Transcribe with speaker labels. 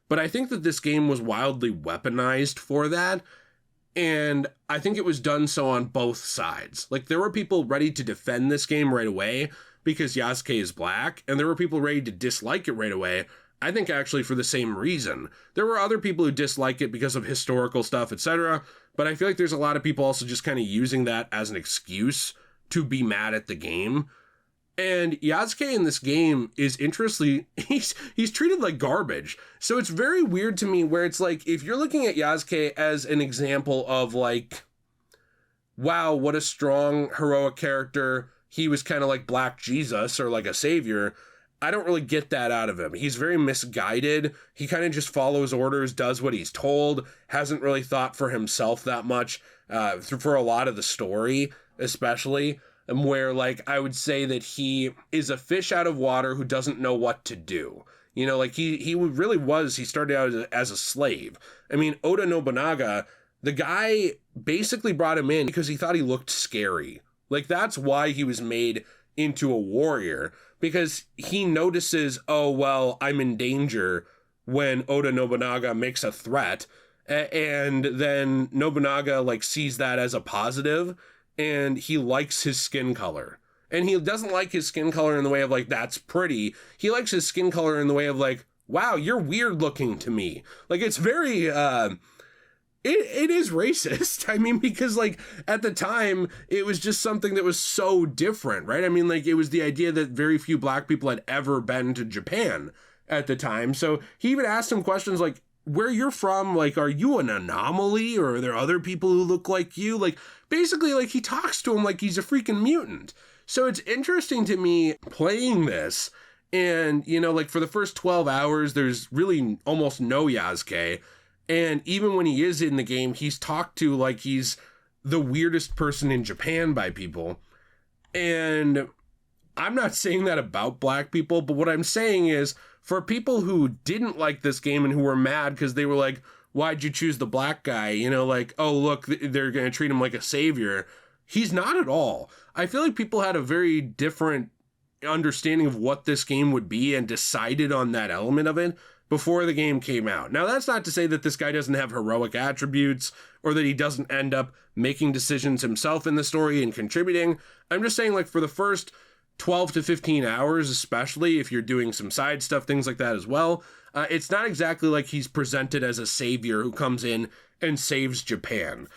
Speaker 1: But I think that this game was wildly weaponized for that. And I think it was done so on both sides. Like, there were people ready to defend this game right away because Yasuke is black, and there were people ready to dislike it right away, I think actually for the same reason. There were other people who dislike it because of historical stuff, etc., but I feel like there's a lot of people also just kind of using that as an excuse to be mad at the game. And Yasuke in this game is interestingly, he's treated like garbage. So it's very weird to me where it's like, if you're looking at Yasuke as an example of like, wow, what a strong, heroic character. He was kind of like Black Jesus or like a savior. I don't really get that out of him. He's very misguided. He kind of just follows orders, does what he's told, hasn't really thought for himself that much for a lot of the story, especially. Where, like, I would say that he is a fish out of water who doesn't know what to do. You know, like, he really was, he started out as a slave. I mean, Oda Nobunaga, the guy basically brought him in because he thought he looked scary. Like, that's why he was made into a warrior. Because he notices, oh, well, I'm in danger when Oda Nobunaga makes a threat. And then Nobunaga, like, sees that as a positive. And he likes his skin color. And he doesn't like his skin color in the way of like, that's pretty. He likes his skin color in the way of like, wow, you're weird looking to me. Like, it's very, it is racist. I mean, because like at the time, it was just something that was so different, right? I mean, like it was the idea that very few black people had ever been to Japan at the time. So he even asked him questions like, where you're from, like, are you an anomaly or are there other people who look like you? Like, basically, like, he talks to him like he's a freaking mutant. So it's interesting to me playing this. And, you know, like, for the first 12 hours, there's really almost no Yasuke. And even when he is in the game, he's talked to like he's the weirdest person in Japan by people. And I'm not saying that about black people, but what I'm saying is, for people who didn't like this game and who were mad because they were like, why'd you choose the black guy? You know, like, oh, look, they're going to treat him like a savior. He's not at all. I feel like people had a very different understanding of what this game would be and decided on that element of it before the game came out. Now, that's not to say that this guy doesn't have heroic attributes or that he doesn't end up making decisions himself in the story and contributing. I'm just saying, like, for the first 12 to 15 hours, especially if you're doing some side stuff, things like that as well, it's not exactly like he's presented as a savior who comes in and saves Japan.